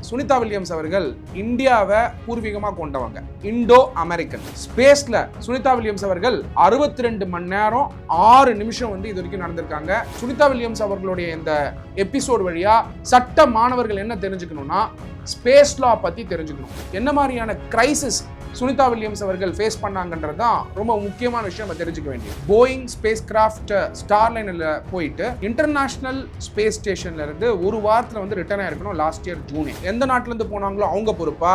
Sunita Williams அவர்கள் இந்தியாவை பூர்வீகமாக கொண்டவங்க, இண்டோ அமெரிக்கன். ஸ்பேஸ்ல சுனிதா வில்லியம்ஸ் அவர்கள் 62 மணி நேரம் 6 நிமிஷம் இது வரைக்கும் நடந்திருக்காங்க. சுனிதா வில்லியம்ஸ் அவர்களுடைய இந்த எபிசோட் வழியா சட்ட மாணவர்கள் என்ன தெரிஞ்சுக்கணும்னா, ஸ்பேஸ் லா பத்தி தெரிஞ்சுக்கணும். என்ன மாதிரியான கிரைசிஸ் சுனிதா வில்லியம்ஸ் அவர்கள் ஃபேஸ் பண்ணாங்கன்றது தான் ரொம்ப முக்கியமான விஷயம் நம்ம தெரிஞ்சுக்க வேண்டியது. போயிங் ஸ்பேஸ் கிராஃப்ட் ஸ்டார்லைனில் போயிட்டு இன்டர்நேஷனல் ஸ்பேஸ் ஸ்டேஷன்ல இருந்து ஒரு வாரத்தில் ரிட்டர்ன் ஆயிருக்கணும் லாஸ்ட் இயர் ஜூனே. எந்த நாட்டிலேருந்து போனாங்களோ அவங்க பொறுப்பா,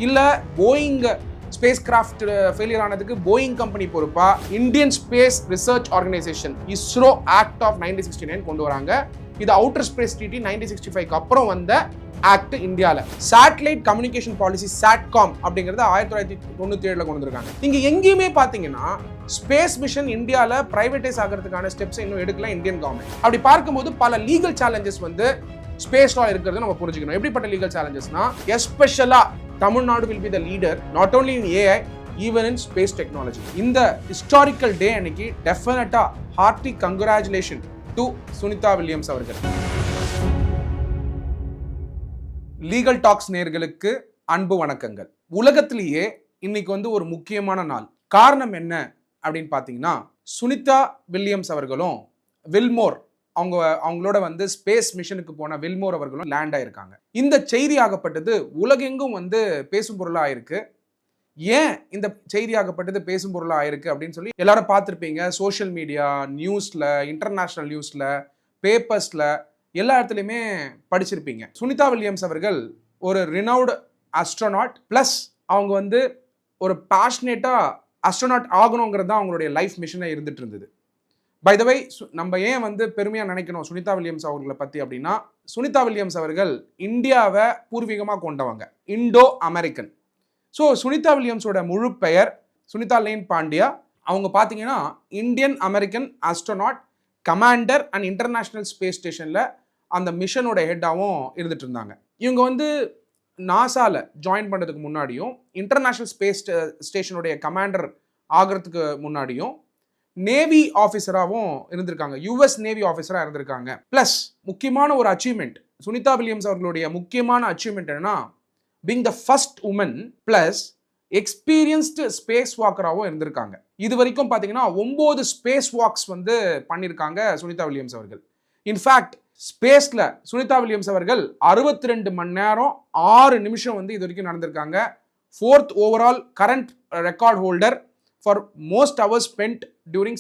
இல்லை போயிங் ஸ்பேஸ் கிராஃப்ட் ஃபெயிலியர் ஆனதுக்கு போயிங் கம்பெனி பொறுப்பா, Indian space research organisation ISRO act of 1969 கொண்டு வராங்க. இது அவுட்டர் ஸ்பேஸ் ட்ரீட்டி 1965 அப்புறம் வந்த ஆக்ட். இந்தியாவில் சேட்டலைட் கம்யூனிகேஷன் பாலிசி சாட்காம் அப்படிங்கிறது 1997 கொண்டு வந்திருக்காங்க. நீங்க எங்கேயுமே பாத்தீங்கன்னா ஸ்பேஸ் மிஷன் இந்தியாவில் பிரைவேடைஸ் ஆகிறதுக்கான ஸ்டெப்ஸ் இன்னும் எடுக்கல இந்தியன் கவர்மெண்ட். அப்படி பார்க்கும்போது பல லீகல் சேலஞ்சஸ் ஸ்பேஸ் லா இருக்கிறது நம்ம புரிஞ்சுக்கணும். எப்படிப்பட்ட லீகல் சேலஞ்சஸ்னா, எஸ்பெஷலா Tamil Nadu will be the leader not only in AI even in space technology. இந்த ஹிஸ்டாரிக்கல் டே அன்னைக்கு டெஃபினட்டா hearty congratulation to Sunita Williams அவர்கள். லீகல் டாக்ஸ் நேயர்களுக்கு அன்பு வணக்கங்கள். உலகத்திலேயே இன்னைக்கு ஒரு முக்கியமான நாள். காரணம் என்ன அப்படின்னு பார்த்தீங்கன்னா, சுனிதா வில்லியம்ஸ் அவர்களும் வில்மோர் அவங்களோட ஸ்பேஸ் மிஷனுக்கு போன வில்மோர் அவர்களும் லேண்ட் ஆயிருக்காங்க. இந்த செய்தி ஆகப்பட்டது உலகெங்கும் பேசும் பொருளாக ஆயிருக்கு. ஏன் இந்த செய்தி ஆகப்பட்டது பேசும் பொருளாக ஆயிருக்கு அப்படின்னு சொல்லி எல்லாரும் பார்த்துருப்பீங்க. சோஷியல் மீடியா, நியூஸ்ல, இன்டர்நேஷனல் நியூஸ்ல, பேப்பர்ஸ்ல எல்லா இடத்துலையுமே படிச்சிருப்பீங்க. சுனிதா வில்லியம்ஸ் அவர்கள் ஒரு ரினவுட் ஆஸ்ட்ரோனாட், பிளஸ் அவங்க ஒரு பேஷனேட்டா ஆஸ்ட்ரோனாட் ஆகணுங்கிறது தான் அவங்களுடைய லைஃப் மிஷனை இருந்துட்டு இருந்தது. பை த வே, நம்ம ஏன் பெருமையாக நினைக்கணும் சுனிதா வில்லியம்ஸ் அவர்களை பற்றி அப்படின்னா, சுனிதா வில்லியம்ஸ் அவர்கள் இந்தியாவை பூர்வீகமாக கொண்டவங்க, இண்டோ அமெரிக்கன். ஸோ சுனிதா வில்லியம்ஸோட முழு பெயர் சுனிதா லேன் பாண்டியா. அவங்க பார்த்தீங்கன்னா Indian American astronaut commander and international space ஸ்டேஷனில் அந்த மிஷனோட ஹெட்டாகவும் இருந்துட்டு இருந்தாங்க. இவங்க நாசாவில் ஜாயின் பண்ணுறதுக்கு முன்னாடியும், இன்டர்நேஷ்னல் ஸ்பேஸ் ஸ்டேஷனுடைய கமாண்டர் ஆகிறதுக்கு முன்னாடியும் நேவி ஆஃபீஸராகவும் இருந்திருக்காங்க, யூஎஸ் நேவி ஆஃபீஸராக இருந்திருக்காங்க. ப்ளஸ் முக்கியமான ஒரு அச்சீவ்மெண்ட் சுனிதா வில்லியம்ஸ் அவர்களுடைய முக்கியமான அச்சீவ்மெண்ட் என்னன்னா, being the first woman plus experienced space வாக்கராகவும் இருந்திருக்காங்க. இது வரைக்கும் பார்த்தீங்கன்னா 9 ஸ்பேஸ் வாக்ஸ் பண்ணியிருக்காங்க சுனிதா வில்லியம்ஸ் அவர்கள். இன்ஃபேக்ட் ஸ்பேஸில் சுனிதா வில்லியம்ஸ் அவர்கள் 62 மணி நேரம் 6 நிமிஷம் இது வரைக்கும் நடந்திருக்காங்க. 4th overall current record holder for most hours spent during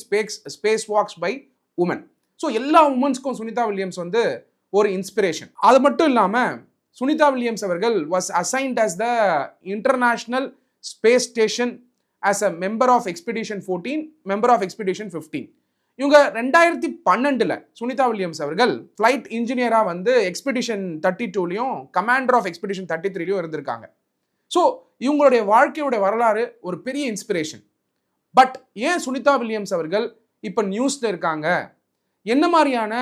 space walks by woman. So எல்லா உமன்ஸ்க்கும் சுனிதா வில்லியம்ஸ் ஒரு இன்ஸ்பிரேஷன். அது மட்டும் இல்லாமல் சுனிதா வில்லியம்ஸ் அவர்கள் was assigned as the International Space Station as a member of Expedition 14, member of Expedition 15. இவங்க 2012 Sunita Williams அவர்கள் flight இன்ஜினியராக எக்ஸ்பெடிஷன் 32லையும் கமாண்டர் ஆஃப் எக்ஸ்பெடிஷன் 33லையும் இருந்திருக்காங்க. ஸோ இவங்களுடைய வாழ்க்கையோட வரலாறு ஒரு பெரிய இன்ஸ்பிரேஷன். பட் ஏன் சுனிதா வில்லியம்ஸ் அவர்கள் இப்போ நியூஸில் இருக்காங்க, என்ன மாதிரியான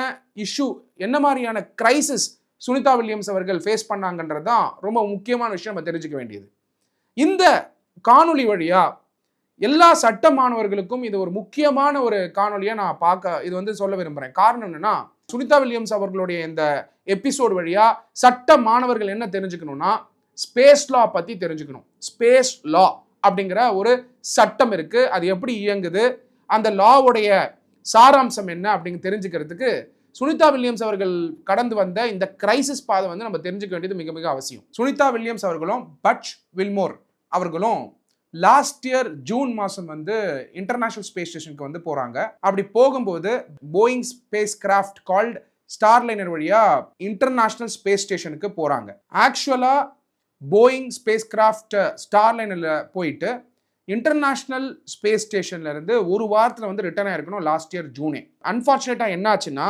இஷ்யூ, என்ன மாதிரியான கிரைசிஸ் சுனிதா வில்லியம்ஸ் அவர்கள் ஃபேஸ் பண்ணாங்கன்றது தான் ரொம்ப முக்கியமான விஷயம் நம்ம தெரிஞ்சுக்க வேண்டியது. இந்த காணொளி வழியா எல்லா சட்ட மாணவர்களுக்கும் இது ஒரு முக்கியமான ஒரு காணொலியை நான் இது சொல்ல விரும்புகிறேன். காரணம் என்னன்னா, சுனிதா வில்லியம்ஸ் அவர்களுடைய இந்த எபிசோட் வழியா சட்ட மாணவர்கள் என்ன தெரிஞ்சுக்கணும்னா, ஸ்பேஸ் லா பற்றி தெரிஞ்சுக்கணும். ஸ்பேஸ் லா அப்படிங்கிற ஒரு சட்டம் இருக்கு, அது எப்படி இயங்குது, அந்த லாவுடைய சாராம்சம் என்ன அப்படின்னு தெரிஞ்சுக்கிறதுக்கு சுனிதா வில்லியம்ஸ் அவர்கள் கடந்து வந்த இந்த கிரைசிஸ் பாதை நம்ம தெரிஞ்சுக்க வேண்டியது மிக மிக அவசியம். சுனிதா வில்லியம்ஸ் அவர்களும் பட்ச் வில்மோர் அவர்களும் லாஸ்ட் இயர் ஜூன் மாதம் இன்டர்நேஷனல் ஸ்பேஸ் ஸ்டேஷனுக்கு போகிறாங்க. அப்படி போகும்போது Boeing space craft called Starliner வழியா இன்டர்நேஷனல் ஸ்பேஸ் ஸ்டேஷனுக்கு போகிறாங்க. ஆக்சுவலாக போயிங் ஸ்பேஸ் கிராஃப்ட் ஸ்டார்லைனில் போயிட்டு இன்டர்நேஷ்னல் ஸ்பேஸ் ஸ்டேஷன்ல இருந்து ஒரு வாரத்தில் ரிட்டர்ன் ஆயிருக்கணும் லாஸ்ட் இயர் ஜூனே. அன்ஃபார்ச்சுனேட்டாக என்ன ஆச்சுன்னா,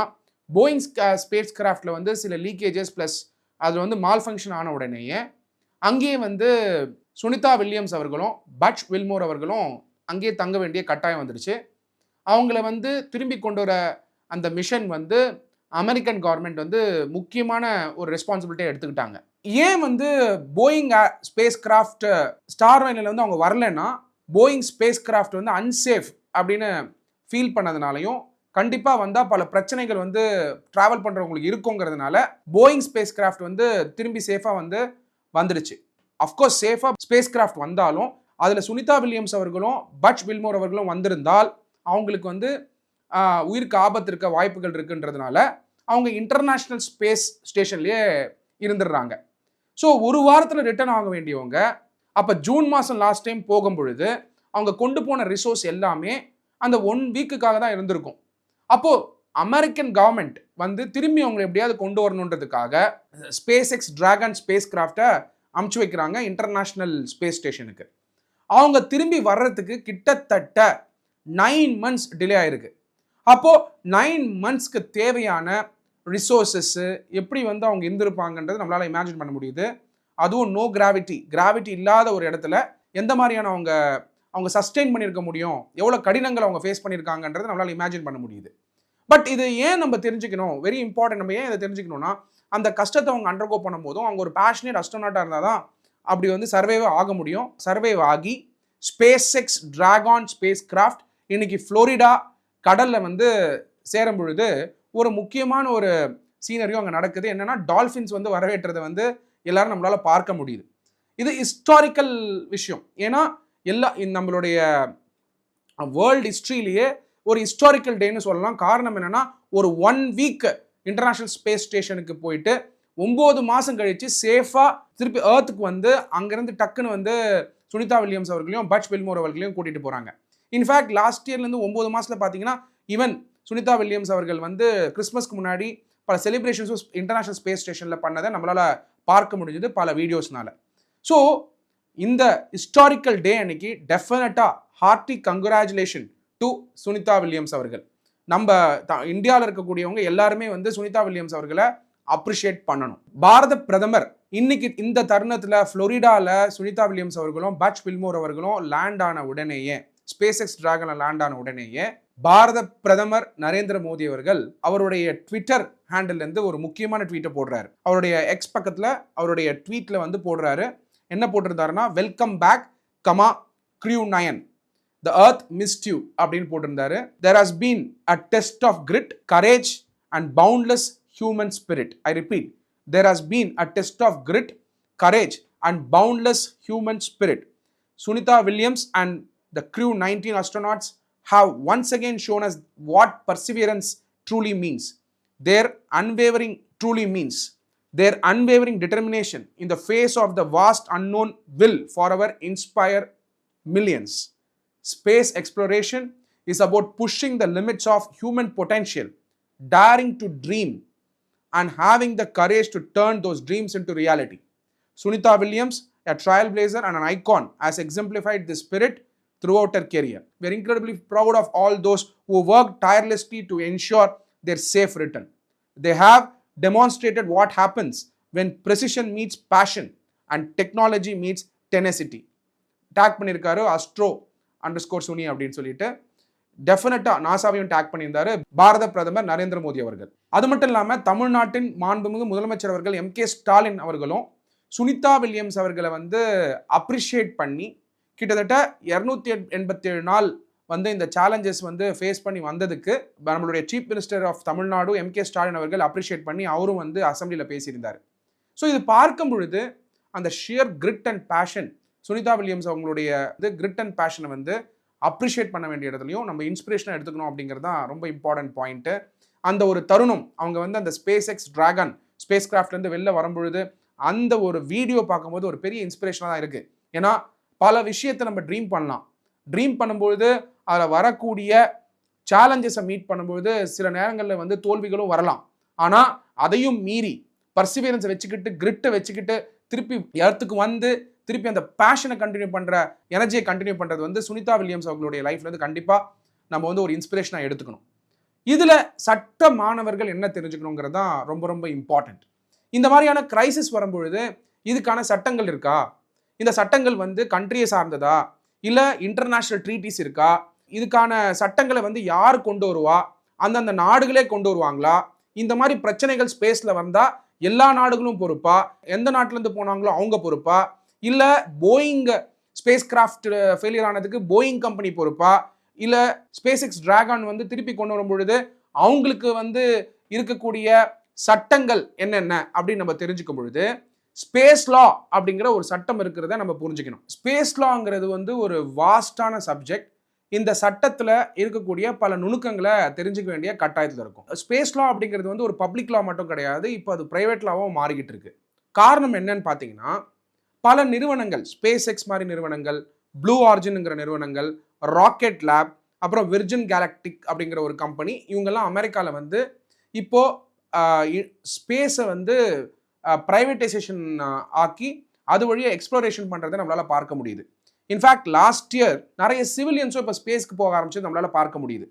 போயிங் ஸ்பேஸ் கிராஃப்டில் சில லீக்கேஜஸ் ப்ளஸ் அதில் மால் ஃபங்க்ஷன் ஆன உடனேயே அங்கேயே சுனிதா வில்லியம்ஸ் அவர்களும் பட்ச் வில்மோர் அவர்களும் அங்கேயே தங்க வேண்டிய கட்டாயம் வந்துடுச்சு. அவங்கள திரும்பி கொண்டு வர அந்த மிஷன் அமெரிக்கன் கவர்மெண்ட் முக்கியமான ஒரு ரெஸ்பான்சிபிலிட்டியை எடுத்துக்கிட்டாங்க. ஏன் போயிங் ஸ்பேஸ் கிராஃப்ட் ஸ்டார்லைனில் அவங்க வரலன்னா, போயிங் ஸ்பேஸ் கிராஃப்ட் அன்சேஃப் அப்படின்னு ஃபீல் பண்ணதுனாலையும், கண்டிப்பாக வந்தால் பல பிரச்சனைகள் வந்து ட்ராவல் பண்ணுறவங்களுக்கு இருக்குங்கிறதுனால போயிங் ஸ்பேஸ் கிராஃப்ட் வந்து திரும்பி சேஃபாக வந்து வந்துடுச்சு. அஃப்கோர்ஸ் சேஃபாக ஸ்பேஸ் கிராஃப்ட் வந்தாலும் அதில் சுனிதா வில்லியம்ஸ் அவர்களும் பட்ச் வில்மோர் அவர்களும் வந்திருந்தால் அவங்களுக்கு வந்து உயிருக்கு ஆபத்து இருக்க வாய்ப்புகள் இருக்குன்றதுனால அவங்க இன்டர்நேஷ்னல் ஸ்பேஸ் ஸ்டேஷன்லேயே இருந்துடுறாங்க. ஸோ ஒரு வாரத்தில் ரிட்டர்ன் ஆக வேண்டியவங்க அப்போ ஜூன் மாதம் லாஸ்ட் டைம் போகும் பொழுது அவங்க கொண்டு போன ரிசோர்ஸ் எல்லாமே அந்த 1 வீக்குக்காக தான் இருந்திருக்கும். அப்போது அமெரிக்கன் கவர்மெண்ட் வந்து திரும்பி அவங்களை எப்படியாவது கொண்டு வரணுன்றதுக்காக ஸ்பேஸ் எக்ஸ் டிராகன் ஸ்பேஸ் கிராஃப்டை அமுச்சு வைக்கிறாங்க இன்டர்நேஷ்னல் ஸ்பேஸ் ஸ்டேஷனுக்கு. அவங்க திரும்பி வர்றதுக்கு கிட்டத்தட்ட 9 months டிலே ஆயிருக்கு. அப்போது 9 monthsக்கு தேவையான ரிசோர்ஸஸ்ஸு எப்படி வந்து அவங்க இருந்திருப்பாங்கன்றது நம்மளால் இமேஜின் பண்ண முடியுது. அதுவும் நோ கிராவிட்டி இல்லாத ஒரு இடத்துல எந்த மாதிரியான அவங்க சஸ்டெயின் பண்ணியிருக்க முடியும், எவ்வளோ கடினங்கள் அவங்க ஃபேஸ் பண்ணியிருக்காங்கன்றது நம்மளால் இமேஜின் பண்ண முடியுது. பட் இது ஏன் நம்ம தெரிஞ்சுக்கணும், வெரி இம்பார்ட்டன்ட், நம்ம ஏன் இதை தெரிஞ்சுக்கணும்னா அந்த கஷ்டத்தை அவங்க அண்டர்கோ பண்ணும்போதும் அவங்க ஒரு பேஷனேட் அஸ்ட்ரோனாட்டாக இருந்தால் தான் அப்படி வந்து சர்வைவ் ஆக முடியும். சர்வைவ் ஆகி space X dragon space craft இன்னைக்கு ஃப்ளோரிடா கடலில் வந்து சேரும் பொழுது ஒரு முக்கியமான ஒரு சீனரியும் அங்கே நடக்குது. என்னன்னா டால்ஃபின்ஸ் வந்து வரவேற்றதை வந்து எல்லாரும் நம்மளால் பார்க்க முடியுது. இது ஹிஸ்டாரிக்கல் விஷயம். ஏன்னா நம்மளுடைய வேர்ல்டு ஹிஸ்ட்ரியிலேயே ஒரு ஹிஸ்டாரிக்கல் டேன்னு சொல்லலாம். காரணம் என்னன்னா ஒரு 1 வீக் இன்டர்நேஷ்னல் ஸ்பேஸ் ஸ்டேஷனுக்கு போயிட்டு 9 மாதம் கழிச்சு சேஃபாக திருப்பி ஏர்த்துக்கு வந்து அங்கேருந்து டக்குன்னு வந்து சுனிதா வில்லியம்ஸ் அவர்களையும் பட்ச் வில்மோர் அவர்களையும் கூட்டிகிட்டு போகிறாங்க. இன்ஃபேக்ட் லாஸ்ட் இயர்லேருந்து 9 மாதத்தில் பார்த்தீங்கன்னா ஈவன் சுனிதா வில்லியம்ஸ் அவர்கள் வந்து கிறிஸ்மஸ்க்கு முன்னாடி பல செலிப்ரேஷன்ஸும் இன்டர்நேஷ்னல் ஸ்பேஸ் ஸ்டேஷனில் பண்ணதை நம்மளால் பார்க்க முடிஞ்சது பல வீடியோஸ்னால. ஸோ இந்த ஹிஸ்டாரிக்கல் டே அன்னைக்கு டெஃபினட்டாக hearty congratulation to Sunita Williams அவர்கள். நம்ம இந்தியாவில் இருக்கக்கூடியவங்க எல்லாருமே வந்து சுனிதா வில்லியம்ஸ் அவர்களை அப்ரிஷியேட் பண்ணணும். பாரத பிரதமர் இன்னைக்கு இந்த தருணத்தில் ஃப்ளோரிடாவில் சுனிதா வில்லியம்ஸ் அவர்களும் பட்ச் வில்மோர் அவர்களும் லேண்ட் ஆன உடனேயே, ஸ்பேஸ் எக்ஸ் டிராகனில் லேண்ட் ஆன உடனேயே பாரத பிரதமர் நரேந்திர மோடி அவர்கள் அவருடைய ட்விட்டர் ஹேண்டில்லேருந்து ஒரு முக்கியமான ட்வீட்டை போடுறாரு. அவருடைய எக்ஸ் பக்கத்தில் அவருடைய ட்வீட்டில் வந்து போடுறாரு. என்ன போட்டிருந்தாருன்னா, welcome back comma Crew 9, the earth missed you அப்படின்னு போட்டிருந்தாரு. There has been a test of grit, courage and boundless human spirit. I repeat, there has been a test of grit, courage and boundless human spirit. Sunita Williams and the Crew 19 astronauts have once again shown us what perseverance truly means. Their unwavering determination in the face of the vast unknown will forever inspire millions. Space exploration is about pushing the limits of human potential, daring to dream and having the courage to turn those dreams into reality. Sunita Williams, a trailblazer and an icon, has exemplified this spirit throughout her career. We are incredibly proud of all those who worked tirelessly to ensure their safe return. They have demonstrated what happens when precision meets passion and technology meets tenacity. Take பண்ணியிருக்காரு astro_suni அப்படின்னு சொல்லிட்டு. டெஃபினட்டாக நாசாவையும் take பண்ணியிருந்தாரு பாரத பிரதமர் நரேந்திர மோடி அவர்கள். அது மட்டும் இல்லாமல் தமிழ்நாட்டின் மாண்புமிகு முதலமைச்சர் அவர்கள் MK ஸ்டாலின் அவர்களும் சுனிதா வில்லியம்ஸ் அவர்களை வந்து அப்ரிஷியேட் பண்ணி கிட்டத்தட்ட 287 நாள் வந்து இந்த சேலஞ்சஸ் வந்து ஃபேஸ் பண்ணி வந்ததுக்கு நம்மளுடைய chief minister of Tamil Nadu MK Stalin அவர்கள் அப்ரிஷியேட் பண்ணி அவரும் வந்து அசம்பிளியில் பேசியிருந்தார். ஸோ இது பார்க்கும் பொழுது அந்த sheer grit and passion, Sunita Williams அவங்களுடைய கிரிட் அண்ட் பேஷனை வந்து அப்ரிஷியேட் பண்ண வேண்டிய இடத்துலையும் நம்ம இன்ஸ்பிரேஷனாக எடுத்துக்கணும் அப்படிங்கிறது தான் ரொம்ப இம்பார்ட்டன்ட் பாயிண்ட்டு. அந்த ஒரு தருணம் அவங்க வந்து அந்த ஸ்பேஸ் எக்ஸ் டிராகன் ஸ்பேஸ் கிராஃப்ட்லேருந்து வெளில வரும்பொழுது அந்த ஒரு வீடியோ பார்க்கும்போது ஒரு பெரிய இன்ஸ்பிரேஷனாக தான் இருக்குது. ஏன்னா பல விஷயத்தை நம்ம ட்ரீம் பண்ணும்பொழுது அதில் வரக்கூடிய சேலஞ்சஸை மீட் பண்ணும்பொழுது சில நேரங்களில் வந்து தோல்விகளும் வரலாம். ஆனால் அதையும் மீறி பர்சிவியரன்ஸை வச்சுக்கிட்டு கிரிட்டை வச்சுக்கிட்டு திருப்பி இடத்துக்கு வந்து திருப்பி அந்த பேஷனை கண்டினியூ பண்ணுற, எனர்ஜியை கண்டினியூ பண்ணுறது வந்து சுனிதா வில்லியம்ஸ் அவங்களுடைய லைஃப்லேருந்து கண்டிப்பாக நம்ம வந்து ஒரு இன்ஸ்பிரேஷனாக எடுத்துக்கணும். இதில் சட்ட மாணவர்கள் என்ன தெரிஞ்சுக்கணுங்கிறது தான் ரொம்ப ரொம்ப இம்பார்ட்டண்ட். இந்த மாதிரியான கிரைசிஸ் வரும்பொழுது இதுக்கான சட்டங்கள் இருக்கா, இந்த சட்டங்கள் வந்து கண்ட்ரியை சார்ந்ததா, இல்லை இன்டர்நேஷ்னல் ட்ரீட்டிஸ் இருக்கா, இதுக்கான சட்டங்களை வந்து யார் கொண்டு வருவா, அந்தந்த நாடுகளே கொண்டு வருவாங்களா, இந்த மாதிரி பிரச்சனைகள் ஸ்பேஸில் வந்தால் எல்லா நாடுகளும் பொறுப்பா, எந்த நாட்டிலேருந்து போனாங்களோ அவங்க பொறுப்பா, இல்லை போயிங் ஸ்பேஸ் கிராஃப்ட் ஃபெயிலியர் ஆனதுக்கு போயிங் கம்பெனி பொறுப்பா, இல்லை ஸ்பேஸ் எக்ஸ் டிராகன் வந்து திருப்பி கொண்டு வரும் பொழுது அவங்களுக்கு வந்து இருக்கக்கூடிய சட்டங்கள் என்னென்ன அப்படின்னு நம்ம தெரிஞ்சுக்கும் பொழுது ஸ்பேஸ் லா அப்படிங்கிற ஒரு சட்டம் இருக்கிறத நம்ம புரிஞ்சுக்கணும். ஸ்பேஸ் லாங்கிறது வந்து ஒரு வாஸ்டான சப்ஜெக்ட். இந்த சட்டத்தில் இருக்கக்கூடிய பல நுணுக்கங்களை தெரிஞ்சுக்க வேண்டிய கட்டாயத்தில் இருக்கும். ஸ்பேஸ் லா அப்படிங்கிறது வந்து ஒரு பப்ளிக் லா மட்டும் கிடையாது, இப்போ அது பிரைவேட் லாவும் மாறிக்கிட்டு இருக்கு. காரணம் என்னன்னு பார்த்தீங்கன்னா, பல நிறுவனங்கள், ஸ்பேஸ் எக்ஸ் மாதிரி நிறுவனங்கள், ப்ளூ ஆரிஜின்ங்கிற நிறுவனங்கள், ராக்கெட் லேப், அப்புறம் விர்ஜின் கேலக்டிக் அப்படிங்கிற ஒரு கம்பெனி, இவங்கெல்லாம் அமெரிக்காவில் வந்து இப்போ ஸ்பேஸை வந்து பிரைவேட்டைசேஷன் ஆக்கி அது வழியாக எக்ஸ்ப்ளோரேஷன் பண்ணுறதை நம்மளால் பார்க்க முடியுது. இன்ஃபேக்ட் லாஸ்ட் இயர் நிறைய சிவிலியன்ஸும் இப்போ ஸ்பேஸ்க்கு போக ஆரம்பிச்சு நம்மளால் பார்க்க முடியுது.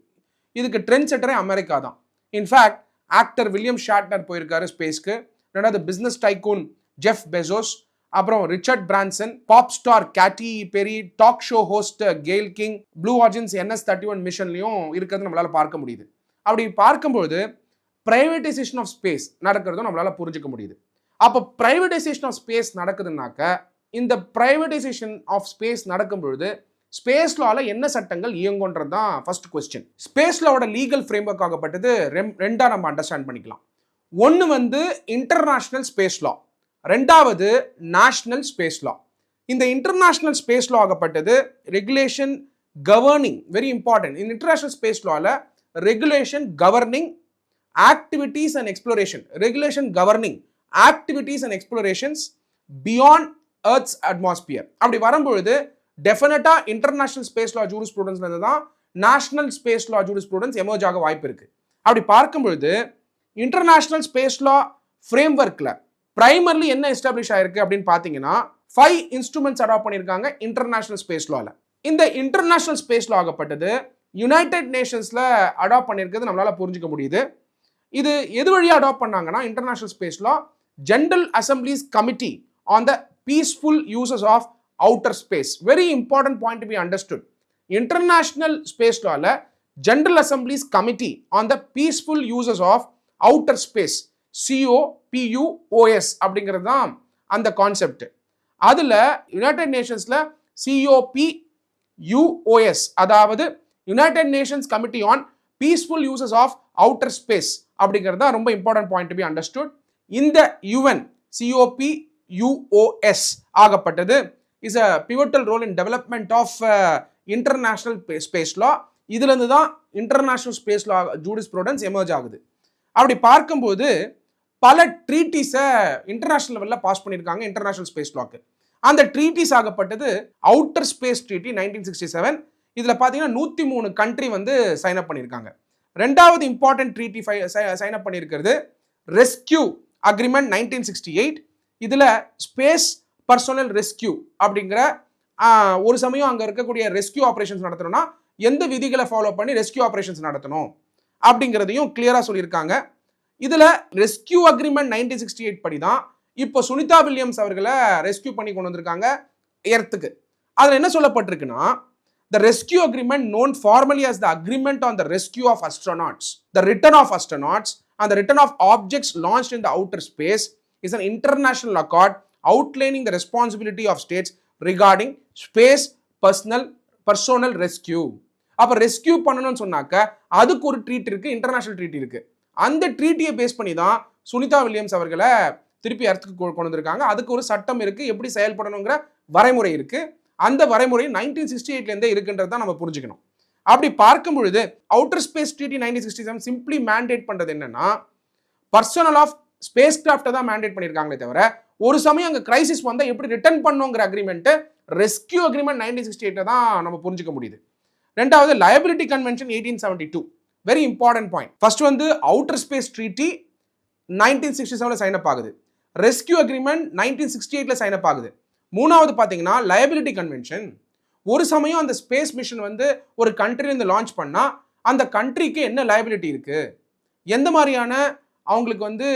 இதுக்கு ட்ரெண்ட் செட்டரே அமெரிக்கா தான். இன்ஃபேக்ட் ஆக்டர் வில்லியம் ஷாட்னர் போயிருக்காரு ஸ்பேஸ்க்கு. ரெண்டாவது பிஸ்னஸ் டைக்கூன் ஜெஃப் பெசோஸ், அப்புறம் Richard Branson, pop star Katy Perry, talk show host Gayle King, Blue Origins NS-31 மிஷன்லையும் இருக்கிறது நம்மளால் பார்க்க முடியுது. அப்படி பார்க்கும்போது பிரைவேட்டைசேஷன் ஆஃப் ஸ்பேஸ் நடக்கிறதும் நம்மளால் புரிஞ்சுக்க முடியுது. அப்போ பிரைவேட்டைசேஷன் ஆஃப் ஸ்பேஸ் நடக்குதுன்னாக்க இந்த பிரைவேட்டைசேஷன் ஆஃப் ஸ்பேஸ் நடக்கும் பொழுது ஸ்பேஸ் லால என்ன சட்டங்கள் இயங்குன்றது தான் ஃபர்ஸ்ட் கொஸ்டின். ஸ்பேஸ் லாவோட லீகல் ஃப்ரேம்வொர்க் ஆகப்பட்டது ரெண்டா நம்ம அண்டர்ஸ்டாண்ட் பண்ணிக்கலாம். ஒன்று வந்து இன்டர்நேஷனல் ஸ்பேஸ் லா, ரெண்டாவது நேஷனல் ஸ்பேஸ் லா. இந்த இன்டர்நேஷனல் ஸ்பேஸ் லா ஆகப்பட்டது ரெகுலேஷன் கவர்னிங், வெரி இம்பார்ட்டன்ட். இந்த இன்டர்நேஷனல் ஸ்பேஸ் லால regulation governing activities and exploration, regulation governing activities and explorations beyond earth's atmosphere. அப்படி வரும்பொழுது டெஃபினட்டா இன்டர்நேஷனல் ஸ்பேஸ் லா ஜூரிஸ்ப்ரூடன்ஸ்ல இருந்து தான் national space law jurisprudence emerge ஆக வாய்ப்பு இருக்கு. அப்படி பார்க்கும் பொழுது இன்டர்நேஷனல் ஸ்பேஸ் லா ஃப்ரேம்வொர்க்ல பிரைமர்லி என்ன எஸ்டாப்ளிஷ் ஆயிருக்கு அப்படின்னு பார்த்தீங்கன்னா 5 இன்ஸ்ட்ருமெண்ட்ஸ் அடாப்ட் பண்ணியிருக்காங்க இன்டர்நேஷனல் ஸ்பேஸ் லால. இந்த இன்டர்நேஷனல் ஸ்பேஸ் லா ஆகப்பட்டது யுனைடெட் நேஷன்ஸ்ல அடாப்ட் பண்ணியிருக்கிறது நம்மளால புரிஞ்சுக்க முடியுது. இது எது வழியாக அடாப்ட் பண்ணாங்கன்னா international space law general assemblies committee on the peaceful uses of outer space. Very important point to be understood. International space லால general assemblies committee on the peaceful uses of outer space, COPUOS அப்படிங்கிறது தான் அந்த concept. அதுல united நேஷன்ஸ்ல COPUOS, அதாவது united nations committee on peaceful uses of outer space அப்படிங்கிறது தான் ரொம்ப important point to be understood. இந்த UN COPUOS ஆகப்பட்டது is a pivotal role in development of international space law. இதுல இருந்து தான் international space law jurisprudence emerge ஆகுது. அப்படி பார்க்கும்போது பல ட்ரீட்டிஸை இன்டர்நேஷனல் லெவலில் பாஸ் பண்ணியிருக்காங்க இன்டர்நேஷனல் ஸ்பேஸ் லாக்கு. அந்த ட்ரீட்டிஸ் ஆகப்பட்டது அவுட்டர் ஸ்பேஸ் ட்ரீட்டி 1967. இதில் பார்த்தீங்கன்னா 103 கண்ட்ரி வந்து சைன் அப் பண்ணியிருக்காங்க. ரெண்டாவது இம்பார்ட்டன்ட் ட்ரீட்டி சைன் அப் பண்ணியிருக்கிறது ரெஸ்கியூ அக்ரிமெண்ட் 1968. இதில் ஸ்பேஸ் பர்சனல் ரெஸ்கியூ அப்படிங்கிற ஒரு சமயம் அங்கே இருக்கக்கூடிய ரெஸ்கியூ ஆப்ரேஷன்ஸ் நடத்தணும்னா எந்த விதிகளை ஃபாலோ பண்ணி ரெஸ்கியூ ஆப்ரேஷன்ஸ் நடத்தணும் அப்படிங்கிறதையும் கிளியராக சொல்லியிருக்காங்க. இதில் ரெஸ்கியூ அக்ரிமெண்ட் 1968 படி தான் இப்போ சுனிதா வில்லியம்ஸ் அவர்களை ரெஸ்கியூ பண்ணி கொண்டு வந்திருக்காங்க எர்த்துக்கு. அதில் என்ன சொல்லப்பட்டிருக்குன்னா, the rescue agreement known formally as the agreement on the rescue of astronauts, the return of astronauts and the return of objects launched in the outer space is an international accord outlining the responsibility of states regarding space personal rescue. அப்ப rescue பண்ணணும்னு சொன்னாக்க அதுக்கு ஒரு treat இருக்கு, international treat இருக்கு. அந்த ட்ரீட்டியை base பண்ணி தான் சுனிதா வில்லியம்ஸ் அவர்களை திருப்பி அர்த்துக்கு கொண்டு வந்திருக்காங்க. அதுக்கு ஒரு சட்டம் இருக்கு, எப்படி செயல்படணுங்கிற வரைமுறை இருக்கு. அந்த வரைமுறை 1968 இருக்குன்றது தான் நம்ம புரிஞ்சுக்கணும். அப்படி பார்க்கும் பொழுது outer space treaty 1967 simply mandate பண்றது என்னன்னா பர்சனல் ஆஃப் ஸ்பேஸ் கிராஃப்டை தான் மேண்டேட் பண்ணியிருக்காங்களே தவிர ஒரு சமயம் அங்கே கிரைசிஸ் வந்தால் எப்படி ரிட்டர்ன் பண்ணுங்கிற அக்ரிமெண்ட் ரெஸ்கியூ அக்ரிமெண்ட் 1968 தான் நம்ம புரிஞ்சுக்க முடியுது. ரெண்டாவது liability convention 1872, very important point. First வந்து outer space treaty 1967 sign up ஆகுது, ரெஸ்கியூ அக்ரிமெண்ட் 1968 சைன் அப் ஆகுது. மூணாவது பார்த்தீங்கன்னா லயபிலிட்டி கன்வென்ஷன். ஒரு சமயம் அந்த ஸ்பேஸ் மிஷன் வந்து ஒரு கண்ட்ரிலேருந்து லான்ச் பண்ணால் அந்த கண்ட்ரிக்கு என்ன லயபிலிட்டி இருக்குது, எந்த மாதிரியான அவங்களுக்கு வந்து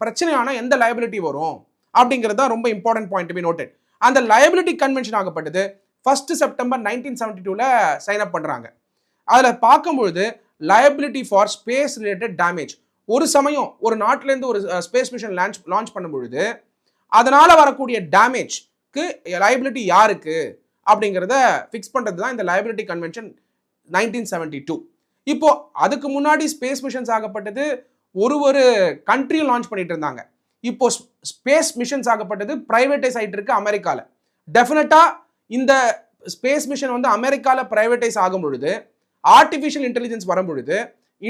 பிரச்சனையான எந்த லயபிலிட்டி வரும் அப்படிங்கிறது தான் ரொம்ப இம்பார்ட்டன்ட் பாயிண்ட் பி நோட்டட். அந்த லயபிலிட்டி கன்வென்ஷன் ஆகப்பட்டது 1 செப்டம்பர் 1972 சைன் அப் பண்ணுறாங்க. அதில் பார்க்கும்பொழுது liability for space related damage, ஒரு சமயம் ஒரு நாட்டிலேருந்து ஒரு ஸ்பேஸ் மிஷன் லான்ச் பண்ணும் பொழுது அதனால் வரக்கூடிய டேமேஜ்க்கு லயபிலிட்டி யாருக்கு அப்படிங்கிறத ஃபிக்ஸ் பண்ணுறது தான் இந்த லயபிலிட்டி கன்வென்ஷன் 1972. இப்போ அதுக்கு முன்னாடி ஸ்பேஸ் மிஷன்ஸ் ஆகப்பட்டது ஒரு கண்ட்ரியும் லான்ச் பண்ணிட்டு இருந்தாங்க. இப்போ ஸ்பேஸ் மிஷன்ஸ் ஆகப்பட்டது பிரைவேட்டைஸ் ஆகிட்டு இருக்கு அமெரிக்காவில். டெஃபினட்டா இந்த ஸ்பேஸ் மிஷன் வந்து அமெரிக்காவில் பிரைவேட்டைஸ் ஆகும் பொழுது, ஆர்டிஃபிஷியல் இன்டெலிஜென்ஸ் வரும் பொழுது,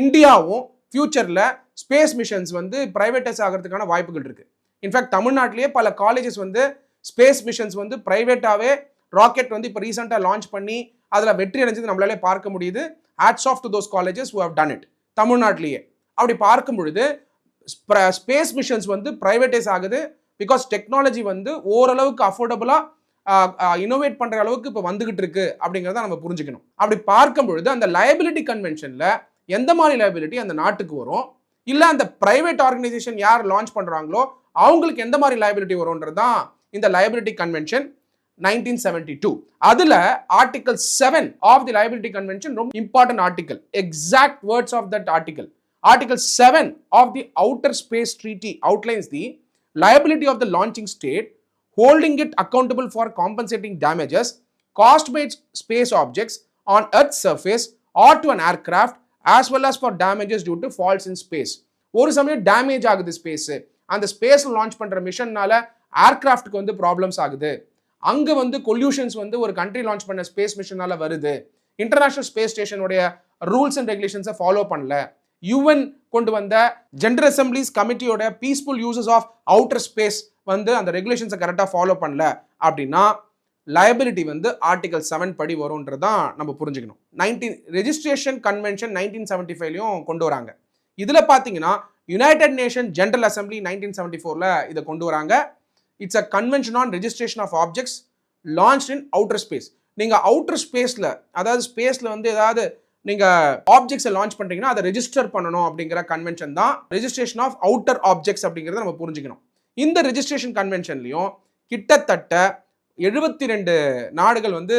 இந்தியாவும் ஃபியூச்சரில் ஸ்பேஸ் மிஷன்ஸ் வந்து பிரைவேட்டைஸ் ஆகிறதுக்கான வாய்ப்புகள் இருக்கு. இன்ஃபேக்ட் தமிழ்நாட்டிலேயே பல காலேஜஸ் வந்து ஸ்பேஸ் மிஷன்ஸ் வந்து பிரைவேட்டாகவே ராக்கெட் வந்து இப்போ ரீசெண்டாக லான்ச் பண்ணி அதில் வெற்றி அடைஞ்சது நம்மளாலே பார்க்க முடியுது. Hats off to those colleges who have done it. தமிழ்நாட்டிலேயே அப்படி பார்க்கும் பொழுது ஸ்பேஸ் மிஷன்ஸ் வந்து பிரைவேட்டைஸ் ஆகுது. பிகாஸ் டெக்னாலஜி வந்து ஓரளவுக்கு அஃபோர்டபுளாக இனோவேட் பண்ணுற அளவுக்கு இப்போ வந்துகிட்டு இருக்கு அப்படிங்கிறத நம்ம புரிஞ்சுக்கணும். அப்படி பார்க்கும் பொழுது அந்த லயபிலிட்டி கன்வென்ஷனில் எந்த மாதிரி லயபிலிட்டி அந்த நாட்டுக்கு வரும், இல்லை அந்த பிரைவேட் ஆர்கனைசேஷன் யார் லான்ச் பண்ணுறாங்களோ அவங்களுக்கு எந்த மாதிரி லயபிலிட்டி வரும்ன்றது தான் இந்த லயபிலிட்டி கன்வென்ஷன் 1972. அதுல article 7 of the liability convention ரொம்ப important article. Exact words of that article. Article 7 of the Outer Space Treaty outlines the liability of the launching state, holding it accountable for compensating damages caused by its space objects on Earth's surface or to an aircraft, as well as for damages due to faults in space. ஒரு சமயம் damage ஆகுது space, அந்த ஸ்பேஸ்ல launch பண்ற மிஷன்னால ஏர்கிராஃப்ட்க்கு வந்து problems ஆகுது, அங்க வந்து கொல்யூஷன்ஸ் வந்து ஒரு கண்ட்ரி லான்ச் பண்ண ஸ்பேஸ் மிஷனால வருது, இன்டர்நேஷனல் ஸ்பேஸ் ஸ்டேஷனுடைய ரூல்ஸ் அண்ட் ரெகுலேஷன்ஸை ஃபாலோ பண்ணல, யூஎன் கொண்டு வந்த ஜெனரல் அசம்பிளிஸ் கமிட்டியோட peaceful uses of outer space வந்து அந்த ரெகுலேஷன்ஸை கரெக்டாக ஃபாலோ பண்ணல அப்படின்னா லயபிலிட்டி வந்து ஆர்டிகல் 7 படி வரும்ன்றதான் நம்ம புரிஞ்சுக்கணும். ரெஜிஸ்ட்ரேஷன் கன்வென்ஷன் 1975லையும் கொண்டு வராங்க. இதில் பார்த்தீங்கன்னா யுனைடெட் நேஷன் ஜெனரல் அசம்பிளி 1974ல் இதை கொண்டு வராங்க. It's a convention on registration of objects launch in outer space. நீங்கள் அவுட்டர் ஸ்பேஸில், அதாவது ஸ்பேஸில் வந்து ஏதாவது நீங்கள் ஆப்ஜெக்ட்ஸை லான்ச் பண்ணுறீங்கன்னா அதை ரெஜிஸ்டர் பண்ணணும் அப்படிங்கிற கன்வென்ஷன் தான் ரெஜிஸ்ட்ரேஷன் ஆஃப் அவுட்டர் ஆப்ஜெக்ட்ஸ் அப்படிங்கிறத நம்ம புரிஞ்சுக்கணும். இந்த ரெஜிஸ்ட்ரேஷன் கன்வென்ஷன்லையும் கிட்டத்தட்ட 72 நாடுகள் வந்து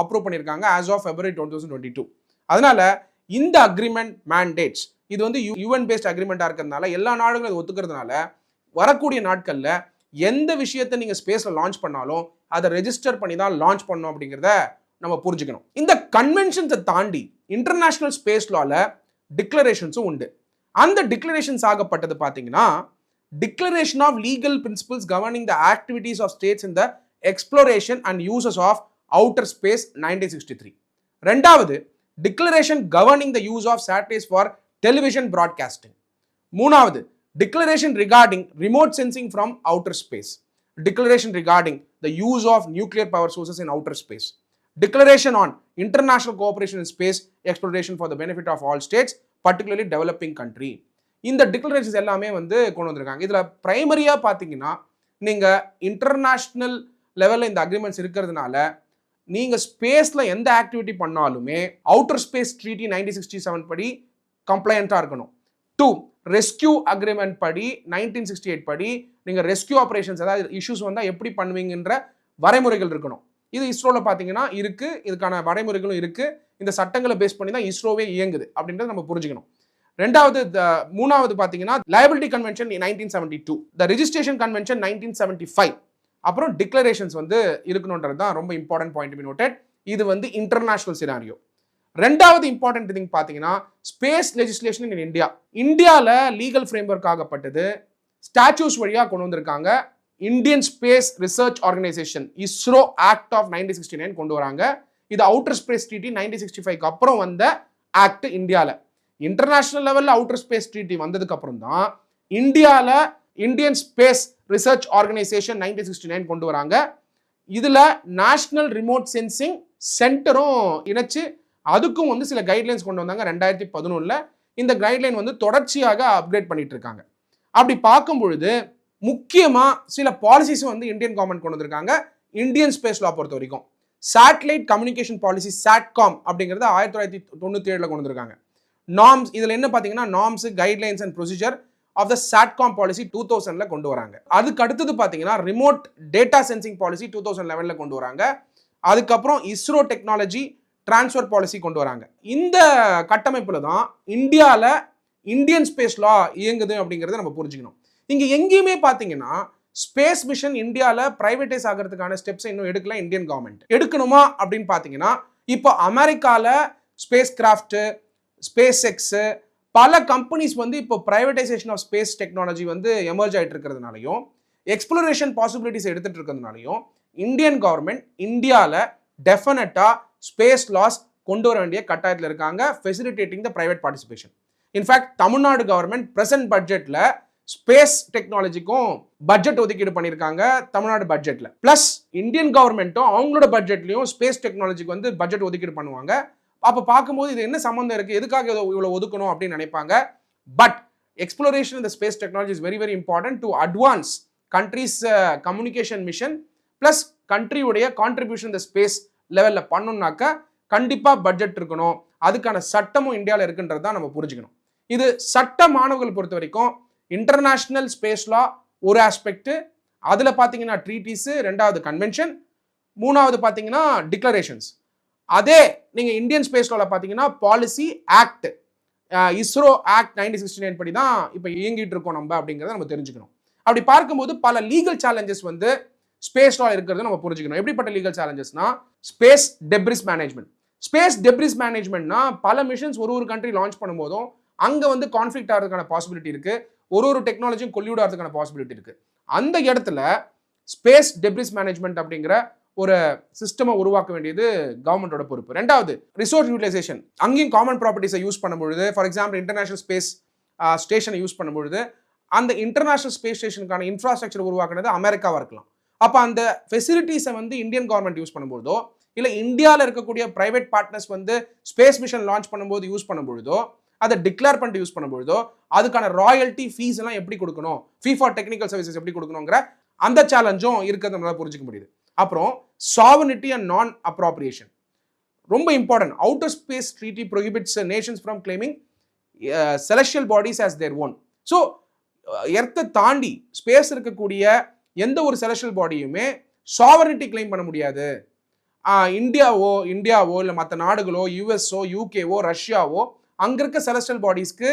அப்ரூவ் பண்ணியிருக்காங்க ஆஸ் ஆஃப் February 2022. அதனால இந்த அக்ரிமெண்ட் மேண்டேட்ஸ், இது வந்து யூஎன் பேஸ்ட் அக்ரிமெண்ட்டாக இருக்கிறதுனால எல்லா நாடுகளும் இதை ஒத்துக்கிறதுனால வரக்கூடிய நாட்களில் எந்த விஷயத்தை நீங்கள் ஸ்பேஸில் லான்ச் பண்ணாலும் அதை ரெஜிஸ்டர் பண்ணி தான் லான்ச் பண்ணணும் அப்படிங்கிறத நம்ம புரிஞ்சுக்கணும். இந்த கன்வென்ஷன்ஸை தாண்டி இன்டர்நேஷனல் ஸ்பேஸ் லால டிக்ளரேஷன்ஸும் உண்டு. அந்த டிக்ளரேஷன்ஸ் ஆகப்பட்டது பார்த்தீங்கன்னா declaration of legal principles governing the activities of states in the exploration and uses of outer space 1963. ரெண்டாவது declaration governing the use of satellites for television broadcasting. மூணாவது declaration regarding remote sensing from outer space. Declaration regarding the use of nuclear power sources in outer space. Declaration on international cooperation in space exploration for the benefit of all states, particularly developing country. இந்த declarations எல்லாமே வந்து கொண்டு வந்திருக்காங்க. இதில் பிரைமரியாக பார்த்தீங்கன்னா நீங்கள் international லெவலில் இந்த அக்ரிமெண்ட்ஸ் இருக்கிறதுனால நீங்கள் ஸ்பேஸில் எந்த ஆக்டிவிட்டி பண்ணாலுமே அவுட்டர் ஸ்பேஸ் ட்ரீட்டி 1967 படி கம்ப்ளைண்ட்டாக இருக்கணும். 2 ரெஸ்கியூ அக்ரிமெண்ட் படி 1968 படி நீங்கள் ரெஸ்கியூ ஆப்ரேஷன்ஸ் ஏதாவது இஷ்யூஸ் வந்தால் எப்படி பண்ணுவீங்கன்ற வரைமுறைகள் இருக்கணும். இது இஸ்ரோவில் பார்த்தீங்கன்னா இருக்கு, இதுக்கான வரைமுறைகளும் இருக்கு. இந்த சட்டங்களை பேஸ் பண்ணி தான் இஸ்ரோவே இயங்குது அப்படின்றத நம்ம புரிஞ்சுக்கணும். மூணாவது பார்த்தீங்கன்னா லயபிலிட்டி கன்வென்ஷன் 1972, த ரெஜிஸ்ட்ரேஷன் கன்வென்ஷன் 1975, அப்புறம் டிக்ளரேஷன்ஸ் வந்து இருக்கணுன்றது தான் ரொம்ப இம்பார்ட்டன்ட் பாயிண்ட் பி நோட்டட். இது வந்து இன்டர்நேஷனல் சினாரியோ. ரெண்டாவது இம்பார்ட்டன்ட் திங் பார்த்தீங்கன்னா ஸ்பேஸ் லெஜிஸ்லேஷன் இன் இந்தியா. இந்தியாவில் லீகல் ஃப்ரேம்வொர்க் ஆகப்பட்டது ஸ்டாச்சூஸ் வழியாக கொண்டு வந்திருக்காங்க. Indian space research organisation ISRO act of 1969 கொண்டு வராங்க. இது அவுட்டர் ஸ்பேஸ் ட்ரீட்டி 1965க்கு அப்புறம் வந்த ஆக்ட். இந்தியாவில் இன்டர்நேஷனல் லெவலில் அவுட்டர் ஸ்பேஸ் ட்ரீட்டி வந்ததுக்கு அப்புறம் தான் இந்தியாவில் இந்தியன் ஸ்பேஸ் ரிசர்ச் ஆர்கனைசேஷன் 1969 கொண்டு வராங்க. இதில் நேஷனல் ரிமோட் சென்சிங் சென்டரும் இணைச்சு அதுக்கும் வந்து சில கைட்லைன்ஸ் கொண்டு வந்தாங்க 2011. இந்த கைட்லைன் வந்து தொடர்ச்சியாக அப்கிரேட் பண்ணிட்டு இருக்காங்க. அப்படி பார்க்கும் பொழுது முக்கியமாக சில பாலிசிஸும் வந்து இந்தியன் கவர்மெண்ட் கொண்டு வந்திருக்காங்க. இந்தியன் ஸ்பேஸ் லா பொறுத்த வரைக்கும் சேட்டலைட் கம்யூனிகேஷன் பாலிசி சாட்காம் அப்படிங்கிறத 1997 கொண்டு வந்திருக்காங்க. நார்ம்ஸ் இதில் என்ன பார்த்தீங்கன்னா norms guidelines and procedure of the satcom policy 2000 கொண்டு வராங்க. அதுக்கு அடுத்தது பார்த்தீங்கன்னா ரிமோட் டேட்டா சென்சிங் பாலிசி 2011 கொண்டு வராங்க. அதுக்கப்புறம் இஸ்ரோ டெக்னாலஜி டிரான்ஸ்ஃபர் பாலிசி கொண்டு வராங்க. இந்த கட்டமைப்பில் தான் இந்தியாவில் இந்தியன் ஸ்பேஸ் லா இயங்குது அப்படிங்கிறத நம்ம புரிஞ்சுக்கணும். இங்கே எங்கேயுமே பார்த்தீங்கன்னா ஸ்பேஸ் மிஷன் இந்தியாவில் பிரைவேட்டைஸ் ஆகிறதுக்கான ஸ்டெப்ஸை இன்னும் எடுக்கல இந்தியன் கவர்மெண்ட். எடுக்கணுமா அப்படின்னு பார்த்தீங்கன்னா இப்போ அமெரிக்காவில் ஸ்பேஸ் கிராஃப்ட், ஸ்பேஸ் எக்ஸ், பல கம்பெனிஸ் வந்து இப்போ பிரைவேடைசேஷன் ஆஃப் ஸ்பேஸ் டெக்னாலஜி வந்து எமர்ஜ் ஆகிட்டு இருக்கிறதுனாலையும் எக்ஸ்ப்ளோரேஷன் பாசிபிலிட்டிஸ் எடுத்துட்டு இருக்கிறதுனாலையும் இந்தியன் கவர்மெண்ட் இந்தியாவில் டெஃபினட்டா ஸ்பேஸ் லாஸ் கொண்டு வர வேண்டிய கட்டாயத்தில் இருக்காங்க, ஃபெசிலிட்டேட்டிங் த private participation. In fact Tamil Nadu government present பட்ஜெட்ல ஸ்பேஸ் டெக்னாலஜிக்கும் பட்ஜெட் ஒதுக்கீடு பண்ணியிருக்காங்க தமிழ்நாடு பட்ஜெட்ல. பிளஸ் இந்தியன் கவர்மெண்ட்டும் அவங்களோட பட்ஜெட்லையும் ஸ்பேஸ் டெக்னாலஜிக்கு வந்து பட்ஜெட் ஒதுக்கீடு பண்ணுவாங்க. அப்போ பார்க்கும்போது இது என்ன சம்மந்தம் இருக்கு, எதுக்காக இவ்வளோ ஒதுக்கணும் அப்படின்னு நினைப்பாங்க. பட் எக்ஸ்ப்ளோரேஷன் இந்த space technology is very very important to advance countries communication mission plus கண்ட்ரியுடைய கான்ட்ரிபியூஷன் இந்த ஸ்பேஸ் லெவலில் பண்ணணும்னாக்க கண்டிப்பாக பட்ஜெட் இருக்கணும். அதுக்கான சட்டமும் இந்தியாவில் இருக்குன்றது தான் நம்ம புரிஞ்சுக்கணும். இது சட்ட மாணவர்கள் பொறுத்த வரைக்கும் இன்டர்நேஷனல் ஸ்பேஸ் லா ஒரு ஆஸ்பெக்ட், அதில் பார்த்தீங்கன்னா ட்ரீட்டிஸு, ரெண்டாவது கன்வென்ஷன், மூணாவது பார்த்தீங்கன்னா டிக்ளரேஷன்ஸ். அதே நீங்கள் இந்தியன் ஸ்பேஸ் லாவில் பார்த்தீங்கன்னா பாலிசி ஆக்ட், இஸ்ரோ ஆக்ட் 1969 படி தான் இப்போ இயங்கிட்டு இருக்கோம் நம்ம அப்படிங்கிறத நம்ம தெரிஞ்சுக்கணும். அப்படி பார்க்கும்போது பல லீகல் சேலஞ்சஸ் வந்து ஸ்பேஸ் லா இருக்கிறத நம்ம புரிஞ்சுக்கணும். எப்படிப்பட்ட லீகல் சேலஞ்சஸ்னா space debris management. Space debris மேனேஜ்மெண்ட்னா பல மிஷன்ஸ் ஒரு கண்ட்ரி லான்ச் பண்ணும்போதும் அங்கே வந்து கான்ஃப்ளிக்ட் ஆகிறதுக்கான பாசிபிலிட்டி இருக்கு, ஒரு டெக்னாலஜியும் கொல்லியூட் ஆகிறதுக்கான பாசிபிலிட்டி இருக்கு. அந்த இடத்துல ஸ்பேஸ் டெப்ரிஸ் மேனேஜ்மெண்ட் அப்படிங்கிற ஒரு சிஸ்டமை உருவாக்க வேண்டியது கவர்மெண்டோட பொறுப்பு. ரெண்டாவது ரிசோர்ஸ் யூட்டிலைசேஷன். அங்கேயும் காமன் ப்ராப்பர்ட்டிஸை யூஸ் பண்ணும்பொழுது, ஃபார் எக்ஸாம்பிள் இன்டர்நேஷனல் ஸ்பேஸ் ஸ்டேஷனை யூஸ் பண்ணும்பொழுது அந்த இன்டர்நேஷனல் ஸ்பேஸ் ஸ்டேஷனுக்கான இன்ஃப்ராஸ்ட்ரக்சர் உருவாக்குனது அமெரிக்காவாக இருக்கலாம். அப்போ அந்த ஃபெசிலிட்டிஸை வந்து இந்தியன் கவர்மெண்ட் யூஸ் பண்ணும்போதோ இல்லை இந்தியாவில் இருக்கக்கூடிய பிரைவேட் பார்ட்னர்ஸ் வந்து ஸ்பேஸ் மிஷன் லான்ச் பண்ணும்போது யூஸ் பண்ணும்பொழுதோ, அதை டிக்ளேர் பண்ணிட்டு யூஸ் பண்ணும்பொழுதோ அதுக்கான ராயல்ட்டி ஃபீஸ் எல்லாம் எப்படி கொடுக்கணும், ஃபீ ஃபார் டெக்னிக்கல் சர்வீசஸ் எப்படி கொடுக்கணுங்கிற அந்த சேலஞ்சும் இருக்கிறது நம்மளால புரிஞ்சுக்க முடியுது. அப்புறம் சாவர்னிட்டி அண்ட் நான் அப்ராப்ரியேஷன் ரொம்ப important. Outer space treaty prohibits nations from claiming celestial bodies as their own. So எர்த்தை தாண்டி ஸ்பேஸ் இருக்கக்கூடிய எந்த ஒரு செலஸ்டியல் பாடியுமே சாவர்னிட்டி கிளைம் பண்ண முடியாது. இந்தியாவோ இல்லை மற்ற நாடுகளோ, யூஎஸ்ஓ, யூகேவோ, ரஷ்யாவோ அங்கே இருக்க செலஸ்டியல் பாடிஸ்க்கு,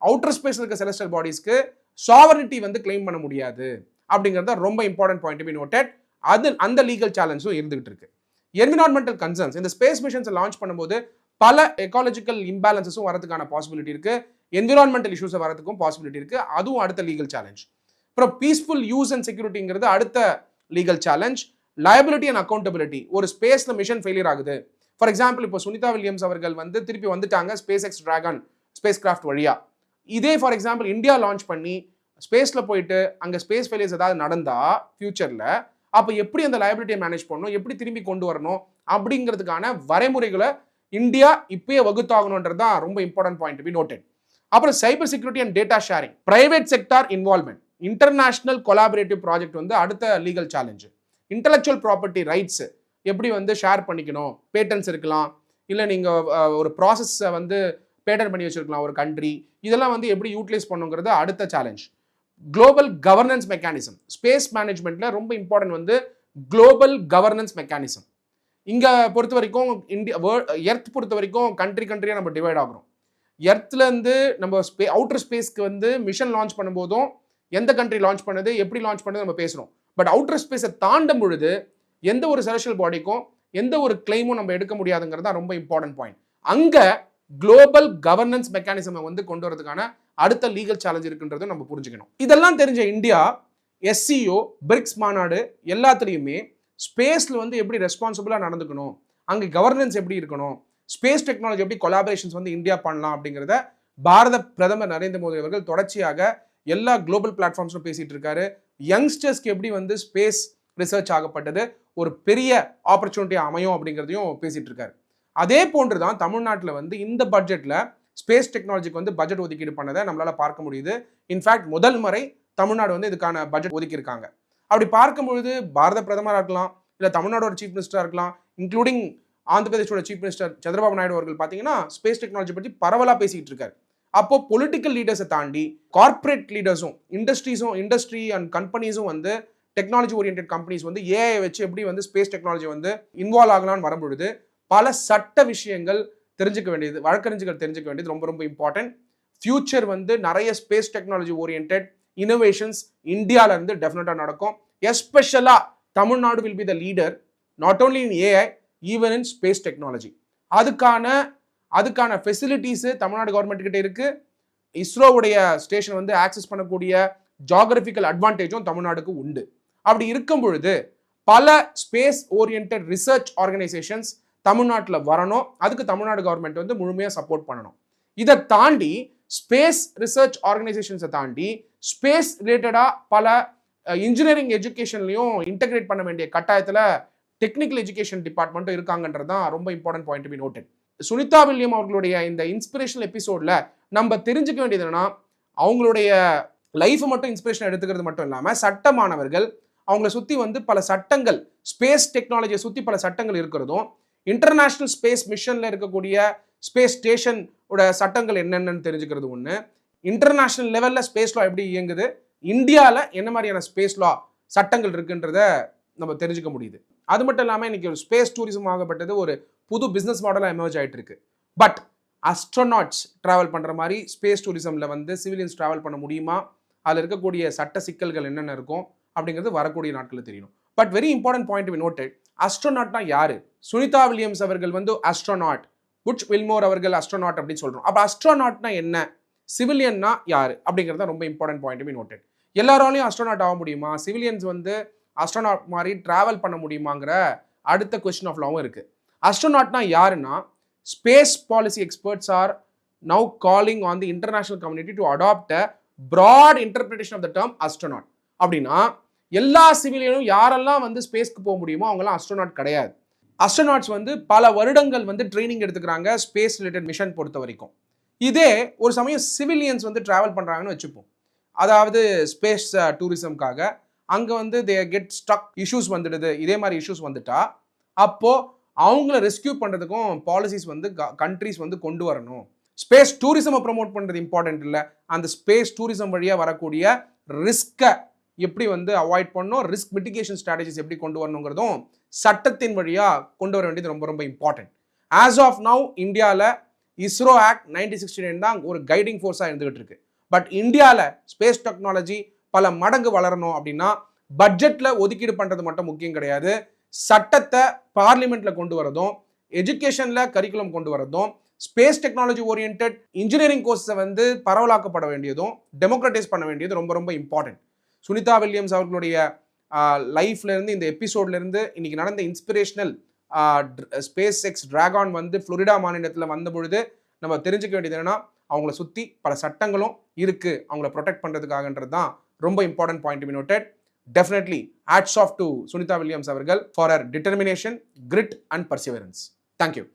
அவுட்டர் ஸ்பேஸ் இருக்க செலஸ்டியல் பாடிஸ்க்கு சாவர்னிட்டி வந்து கிளைம் பண்ண முடியாது அப்படிங்கிறது ரொம்ப இம்பார்ட்டன்ட் பாயிண்ட் பி நோட்டட். அது அந்த லீகல் சேலஞ்சும் இருந்துகிட்டு இருக்கு. Environmental concerns. இந்த ஸ்பேஸ் மிஷன்ஸை லான்ச் பண்ணும்போது பல எக்காலஜிக்கல் இம்பேலன்சஸும் வரதுக்கான பாசிபிலிட்டி இருக்கு, என்விரான்மெண்டல் இஷ்யூஸை வரதுக்கும் பாசிபிலிட்டி இருக்கு. அதுவும் அடுத்த லீகல் சேலஞ்ச். அப்புறம் பீஸ்ஃபுல் யூஸ் அண்ட் செக்யூரிட்டிங்கிறது அடுத்த legal challenge. Liability and accountability. ஒரு ஸ்பேஸ்ல மிஷன் ஃபெயிலியர் ஆகுது, ஃபார் எக்ஸாம்பிள் இப்போ சுனிதா வில்லியம்ஸ் அவர்கள் வந்து திருப்பி வந்துட்டாங்க space X dragon space craft வழியா. இதே ஃபார் எக்ஸாம்பிள் இந்தியா லான்ச் பண்ணி ஸ்பேஸ்ல போயிட்டு அங்கே ஸ்பேஸ் ஃபெயிலியர்ஸ் ஏதாவது நடந்தா ஃபியூச்சர்ல அப்போ எப்படி அந்த லயபிலிட்டியை மேனேஜ் பண்ணணும், எப்படி திரும்பி கொண்டு வரணும் அப்படிங்கிறதுக்கான வரைமுறைகளை இந்தியா இப்பயே வகுத்தாகணுன்றது தான் ரொம்ப இம்பார்ட்டன்ட் பாயிண்ட் பி நோட்டட். அப்புறம் cyber security and data sharing, private sector involvement, international collaborative project வந்து அடுத்த legal challenge. Intellectual property rights எப்படி வந்து ஷேர் பண்ணிக்கணும், பேட்டன்ஸ் இருக்கலாம், இல்லை நீங்கள் ஒரு ப்ராசஸை வந்து பேட்டன் பண்ணி வச்சிருக்கலாம் ஒரு கண்ட்ரி, இதெல்லாம் வந்து எப்படி யூட்டிலைஸ் பண்ணுங்கிறது அடுத்த challenge. Global governance mechanism. Space மேனேஜ்மெண்ட்ல ரொம்ப இம்பார்ட்டன்ட் வந்து குளோபல் கவர்னன்ஸ் மெக்கானிசம். இங்கே பொறுத்த வரைக்கும் எர்த் பொறுத்த வரைக்கும் கண்ட்ரியாக நம்ம டிவைட் ஆகிறோம். எர்த்லேருந்து நம்ம அவுட்டர் ஸ்பேஸ்க்கு வந்து மிஷன் லான்ச் பண்ணும்போதும் எந்த கண்ட்ரி லான்ச் பண்ணுது, எப்படி லான்ச் பண்ணுது நம்ம பேசுகிறோம். பட் அவுட்டர் ஸ்பேஸை தாண்டும் பொழுது எந்த ஒரு செலஸ்டியல் பாடிக்கும் எந்த ஒரு கிளைமும் நம்ம எடுக்க முடியாதுங்கிறது தான் ரொம்ப இம்பார்ட்டன்ட் பாயிண்ட். அங்கே குளோபல் கவர்னன்ஸ் மெக்கானிசமை வந்து கொண்டு வரதுக்கான அடுத்த லீகல் சேலஞ்ச் இருக்குன்றதை நம்ம புரிஞ்சுக்கணும். இதெல்லாம் தெரிஞ்ச இந்தியா எஸ்சிஓ, பிரிக்ஸ் மாநாடு எல்லாத்துலேயுமே ஸ்பேஸில் வந்து எப்படி ரெஸ்பான்சிபிளாக நடந்துக்கணும், அங்கே கவர்னன்ஸ் எப்படி இருக்கணும், ஸ்பேஸ் டெக்னாலஜி எப்படி கொலாபரேஷன்ஸ் வந்து இந்தியா பண்ணலாம் அப்படிங்கிறத பாரத பிரதமர் நரேந்திர மோடி அவர்கள் தொடர்ச்சியாக எல்லா குளோபல் பிளாட்ஃபார்ம்ஸும் பேசிட்டு இருக்காரு. யங்ஸ்டர்ஸ்க்கு எப்படி வந்து ஸ்பேஸ் ரிசர்ச் ஆகப்பட்டது ஒரு பெரிய ஆப்பர்ச்சுனிட்டி அமையும் அப்படிங்கிறதையும் பேசிட்டு இருக்காரு. அதே போன்று தான் தமிழ்நாட்டில் வந்து இந்த பட்ஜெட்டில் ஸ்பேஸ் டெக்னாலஜிக்கு வந்து பட்ஜெட் ஒதுக்கீடு பண்ணதை நம்மளால பார்க்க முடியுது. இன்ஃபேக்ட் முதல் முறை தமிழ்நாடு வந்து இதுக்கான பட்ஜெட் ஒதுக்கியிருக்காங்க. அப்படி பார்க்கும்பொழுது பாரத பிரதமராக இருக்கலாம், இல்லை தமிழ்நாடோட சீஃப் மினிஸ்டராக இருக்கலாம், இன்க்ளூடிங் ஆந்திர பிரதேஷோட சீஃப் மினிஸ்டர் சந்திரபாபு நாயுடு அவர்கள் பார்த்தீங்கன்னா ஸ்பேஸ் டெக்னாலஜி பற்றி பரவலாக பேசிக்கிட்டு இருக்காரு. அப்போ பொலிட்டிக்கல் லீடர்ஸை தாண்டி கார்பரேட் லீடர்ஸும் இண்டஸ்ட்ரி அண்ட் கம்பெனிஸும் வந்து டெக்னாலஜி ஓரியன்ட் கம்பெனிஸ் வந்து ஏஐ வச்சு எப்படி வந்து ஸ்பேஸ் டெக்னாலஜி வந்து இன்வால்வ் ஆகலாம்னு வரும்பொழுது பல சட்ட விஷயங்கள் தெரிஞ்சுக்க வேண்டியது, வழக்கறிஞர்கள் தெரிஞ்சுக்க வேண்டியது ரொம்ப ரொம்ப இம்பார்ட்டன்ட். ஃபியூச்சர் வந்து நிறைய ஸ்பேஸ் டெக்னாலஜி ஓரியன்ட் இன்னோவேஷன்ஸ் இந்தியாவில இருந்து டெஃபினட்டாக நடக்கும். எஸ்பெஷலாக Tamil Nadu will be the leader not only in AI even in space technology. அதுக்கான அதுக்கான ஃபெசிலிட்டிஸ் தமிழ்நாடு கவர்மெண்ட் கிட்ட இருக்கு. இஸ்ரோவுடைய ஸ்டேஷன் வந்து ஆக்சஸ் பண்ணக்கூடிய ஜியோகிராபிக்கல் அட்வான்டேஜும் தமிழ்நாடுக்கு உண்டு. அப்படி இருக்கும் பொழுது பல ஸ்பேஸ் ஓரியன்டட் ரிசர்ச் ஆர்கனைசேஷன்ஸ் தமிழ்நாட்டில் வரணும். அதுக்கு தமிழ்நாடு கவர்மெண்ட் வந்து முழுமையாக சப்போர்ட் பண்ணணும். இதை தாண்டி ஸ்பேஸ் ரிசர்ச் ஆர்கனைசேஷன்ஸை தாண்டி ஸ்பேஸ் ரிலேட்டடாக பல இன்ஜினியரிங் எஜுகேஷன்லையும் இன்டகிரேட் பண்ண வேண்டிய கட்டாயத்தில் டெக்னிக்கல் எஜுகேஷன் டிபார்ட்மெண்ட்டும் இருக்காங்கன்றது தான் ரொம்ப important point to be noted. Sunita William அவர்களுடைய இந்த இன்ஸ்பிரேஷனல் எபிசோட்ல நம்ம தெரிஞ்சுக்க வேண்டியது என்னன்னா, அவங்களுடைய லைஃப் மட்டும் இன்ஸ்பிரேஷன் எடுத்துக்கிறது மட்டும் இல்லாமல் சட்ட மாணவர்கள் அவங்கள சுற்றி வந்து பல சட்டங்கள், ஸ்பேஸ் டெக்னாலஜியை சுற்றி பல சட்டங்கள் இருக்கிறதும், இன்டர்நேஷ்னல் ஸ்பேஸ் மிஷனில் இருக்கக்கூடிய ஸ்பேஸ் ஸ்டேஷனோட சட்டங்கள் என்னென்னு தெரிஞ்சுக்கிறது ஒன்று, இன்டர்நேஷ்னல் லெவலில் ஸ்பேஸ் லா எப்படி இயங்குது, இந்தியாவில் என்ன மாதிரியான ஸ்பேஸ் லா சட்டங்கள் இருக்குன்றத நம்ம தெரிஞ்சுக்க முடியுது. அது மட்டும் இல்லாமல் இன்னைக்கு ஒரு ஸ்பேஸ் டூரிசம் ஆகப்பட்டது ஒரு புது பிஸ்னஸ் மாடலாக எமர்ஜ் ஆகிட்டு இருக்கு. பட் அஸ்ட்ரோநாட்ஸ் ட்ராவல் பண்ணுற மாதிரி ஸ்பேஸ் டூரிசமில் வந்து சிவிலியன்ஸ் ட்ராவல் பண்ண முடியுமா, அதில் இருக்கக்கூடிய சட்ட சிக்கல்கள் என்னென்ன இருக்கும் அப்படிங்கிறது வரக்கூடிய நாட்களில் தெரியணும். But very important point we noted, அஸ்ட்ரோநாட்னா யாரு? சுனிதா வில்லியம்ஸ் அவர்கள் வந்து அஸ்ட்ரோநாட், புட்ச் வில்மோர் அவர்கள் அஸ்ட்ரோநாட் அப்படின்னு சொல்கிறோம். அப்போ அஸ்ட்ரோநாட்னா என்ன, சிவிலியன்னா யாரு அப்படிங்கிறது ரொம்ப இம்பார்ட்டன்ட் பாயிண்ட் வி நோட்டட். எல்லாராலையும் அஸ்ட்ரோநாட் ஆக முடியுமா, சிவிலியன்ஸ் வந்து அஸ்ட்ரோநாட் மாதிரி டிராவல் பண்ண முடியுமாங்கிற அடுத்த கொஸ்டின் ஆஃப் லாவும் இருக்குது. அஸ்ட்ரோநாட்னா யாருன்னா, space policy experts are now calling on the international community to adapt a broad interpretation of the term astronaut. அப்படின்னா எல்லா சிவிலியனும் யாரெல்லாம் வந்து ஸ்பேஸ்க்கு போக முடியுமோ அவங்களாம் அஸ்ட்ரோநாட் கிடையாது. அஸ்ட்ரோநாட்ஸ் வந்து பல வருடங்கள் வந்து ட்ரைனிங் எடுத்துக்கிறாங்க ஸ்பேஸ் ரிலேட்டட் மிஷன் பொறுத்த வரைக்கும். இதே ஒரு சமயம் சிவிலியன்ஸ் வந்து டிராவல் பண்ணுறாங்கன்னு வச்சுப்போம், அதாவது ஸ்பேஸ் டூரிசம்காக அங்கே வந்து தே கெட் ஸ்ட்ரக், இஷ்யூஸ் வந்துடுது, இதே மாதிரி இஷ்யூஸ் வந்துட்டா அப்போது அவங்கள ரெஸ்கியூ பண்ணுறதுக்கும் பாலிசிஸ் வந்து கண்ட்ரிஸ் வந்து கொண்டு வரணும். ஸ்பேஸ் டூரிசமை ப்ரமோட் பண்ணுறது இம்பார்ட்டன்ட் இல்லை, அந்த ஸ்பேஸ் டூரிசம் வழியாக வரக்கூடிய ரிஸ்க்கை எப்படி வந்து அவாய்ட் பண்ணணும், ரிஸ்க் மிட்டிகேஷன் ஸ்ட்ராட்டஜிஸ் எப்படி கொண்டு வரணுங்கிறதும் சட்டத்தின் வழியாக கொண்டு வர வேண்டியது ரொம்ப ரொம்ப இம்பார்ட்டன்ட். ஆஸ் ஆஃப் நவ் இந்தியாவில் இஸ்ரோ ஆக்ட் 1969 தான் ஒரு கைடிங் ஃபோர்ஸாக இருந்துகிட்டு இருக்கு. பட் இந்தியாவில் ஸ்பேஸ் டெக்னாலஜி பல மடங்கு வளரணும் அப்படின்னா பட்ஜெட்டில் ஒதுக்கீடு பண்ணுறது மட்டும் முக்கியம் கிடையாது, சட்டத்தை பார்லிமெண்ட்டில் கொண்டு வரதும், எஜுகேஷனில் கரிக்குலம் கொண்டு வரதும், ஸ்பேஸ் டெக்னாலஜி ஓரியன்ட் இன்ஜினியரிங் கோர்ஸை வந்து பரவலாக்கப்பட வேண்டியதும், டெமோக்ரட்டைஸ் பண்ண வேண்டியது ரொம்ப ரொம்ப இம்பார்ட்டன்ட். சுனிதா வில்லியம்ஸ் அவர்களுடைய லைஃப்லேருந்து, இந்த எபிசோட்லேருந்து இன்னைக்கு நடந்த இன்ஸ்பிரேஷனல் ஸ்பேஸ் எக்ஸ் டிராகான் வந்து ஃப்ளோரிடா மாநிலத்தில் வந்த பொழுது நம்ம தெரிஞ்சுக்க வேண்டியது என்னன்னா, அவங்கள சுற்றி பல சட்டங்களும் இருக்குது அவங்கள ப்ரொடெக்ட் பண்ணுறதுக்காகன்றது தான் ரொம்ப important point to be noted. Definitely hats off to Sunitha Williams avargal for her determination, grit and perseverance. Thank you.